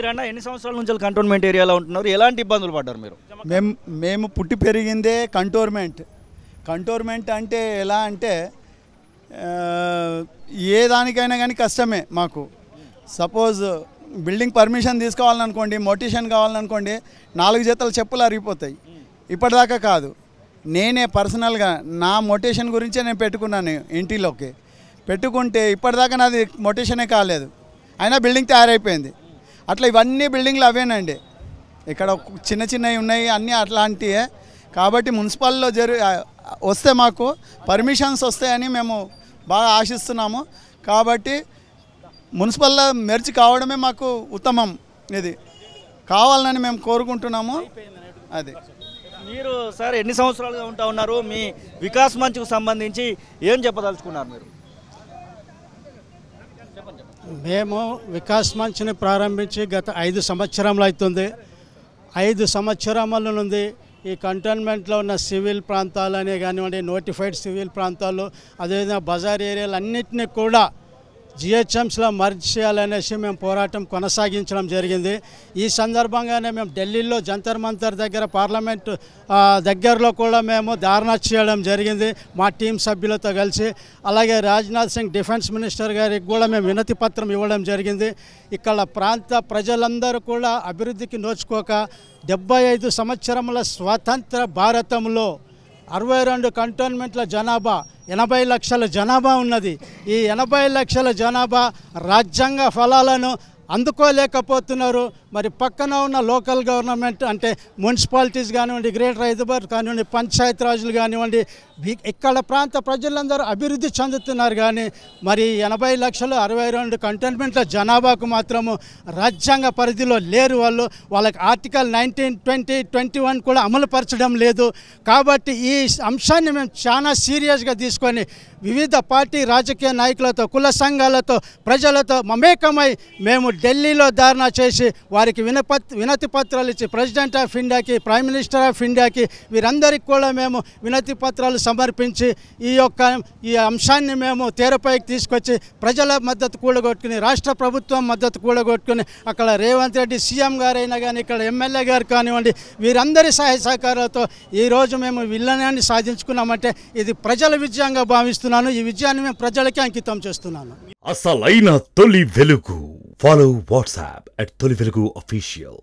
మీరన్నా ఎన్ని సంవత్సరాల నుంచి కంటోన్మెంట్ ఏరియాలో ఉంటున్నారు? ఎలాంటి ఇబ్బందులు పడ్డారు మీరు? మేము పుట్టి పెరిగిందే కంటోన్మెంట్ అంటే ఎలా అంటే ఏ దానికైనా కానీ కష్టమే మాకు. సపోజ్ బిల్డింగ్ పర్మిషన్ తీసుకోవాలనుకోండి, మోటిషన్ కావాలనుకోండి, 4 జతల చెప్పులు అరిగిపోతాయి. ఇప్పటిదాకా కాదు, నేనే పర్సనల్గా నా మోటిషన్ గురించే నేను పెట్టుకున్నాను. ఇంటిలోకి పెట్టుకుంటే ఇప్పటిదాకా నాది మోటిషనే కాలేదు, అయినా బిల్డింగ్ తయారైపోయింది. అట్లా ఇవన్నీ బిల్డింగ్లు అవేనండి. ఇక్కడ చిన్న చిన్నవి ఉన్నాయి, అన్నీ అట్లాంటివే. కాబట్టి మున్సిపల్లో వస్తే మాకు పర్మిషన్స్ వస్తాయని మేము బాగా ఆశిస్తున్నాము. కాబట్టి మున్సిపల్లో మెర్జ్ కావడమే మాకు ఉత్తమం, ఇది కావాలని మేము కోరుకుంటున్నాము. అది మీరు సార్ ఎన్ని సంవత్సరాలుగా ఉంటా ఉన్నారు? మీ వికాస్ మంచ్కు సంబంధించి ఏం చెప్పదలుచుకున్నారు మీరు? మేము వికాస్ మంచ్ని ప్రారంభించి గత 5 సంవత్సరాలు అవుతుంది. 5 సంవత్సరాల నుండి ఈ కంటోన్మెంట్లో ఉన్న సివిల్ ప్రాంతాలనే కానివ్వండి, నోటిఫైడ్ సివిల్ ప్రాంతాలు, అదేవిధంగా బజార్ ఏరియాలు అన్నింటినీ కూడా జిహెచ్ఎంసీలో మర్జ్ చేయాలనేసి మేము పోరాటం కొనసాగించడం జరిగింది. ఈ సందర్భంగానే మేము ఢిల్లీలో జంతర్ మంతర్ దగ్గర పార్లమెంటు దగ్గరలో కూడా మేము ధర్నా చేయడం జరిగింది మా టీం సభ్యులతో కలిసి. అలాగే రాజ్నాథ్ సింగ్ డిఫెన్స్ మినిస్టర్ గారికి కూడా మేము వినతి పత్రం ఇవ్వడం జరిగింది. ఇక్కడ ప్రాంత ప్రజలందరూ కూడా అభివృద్ధికి నోచుకోక 75 సంవత్సరముల స్వతంత్ర భారతంలో 62 కంటోన్మెంట్ల జనాభా 80 లక్షల జనాభా ఉన్నది. ఈ 80 లక్షల జనాభా రాజ్యాంగ ఫలాలను అందుకోలేకపోతున్నారు. మరి పక్కన ఉన్న లోకల్ గవర్నమెంట్ అంటే మున్సిపాలిటీస్ కానివ్వండి, గ్రేటర్ హైదరాబాద్ కానివ్వండి, పంచాయతీ రాజులు కానివ్వండి, ఇక్కడ ప్రాంత ప్రజలందరూ అభివృద్ధి చెందుతున్నారు. కానీ మరి 80 లక్షలు 62 కంటోన్మెంట్ల జనాభాకు మాత్రము రాజ్యాంగ పరిధిలో లేరు. వాళ్ళకి ఆర్టికల్ 19, 20, 21 కూడా అమలుపరచడం లేదు. కాబట్టి ఈ అంశాన్ని మేము చాలా సీరియస్గా తీసుకొని వివిధ పార్టీ రాజకీయ నాయకులతో, కుల సంఘాలతో, ప్రజలతో మమేకమై మేము ఢిల్లీలో ధర్నా చేసి వారికి వినతి పత్రాలు ఇచ్చి ప్రెసిడెంట్ ఆఫ్ ఇండియాకి, ప్రైమ్ మినిస్టర్ ఆఫ్ ఇండియాకి వీరందరికీ కూడా మేము వినతి పత్రాలు సమర్పించి ఈ అంశాన్ని మేము తెరపైకి తీసుకొచ్చి ప్రజల మద్దతు కూడగొట్టుకుని, రాష్ట్ర ప్రభుత్వం మద్దతు కూడగొట్టుకుని, అక్కడ రేవంత్ రెడ్డి సీఎం గారైనా కానీ, ఇక్కడ ఎమ్మెల్యే గారు కానివ్వండి, వీరందరి సహాయ సహకారాలతో ఈరోజు మేము విలీనాన్ని సాధించుకున్నామంటే ఇది ప్రజల విజయంగా భావిస్తున్నాను. ఈ విజయాన్ని మేము ప్రజలకే అంకితం చేస్తున్నాను. అసలైన తొలి వెలుగు. Follow WhatsApp @తొలి వెలుగు official.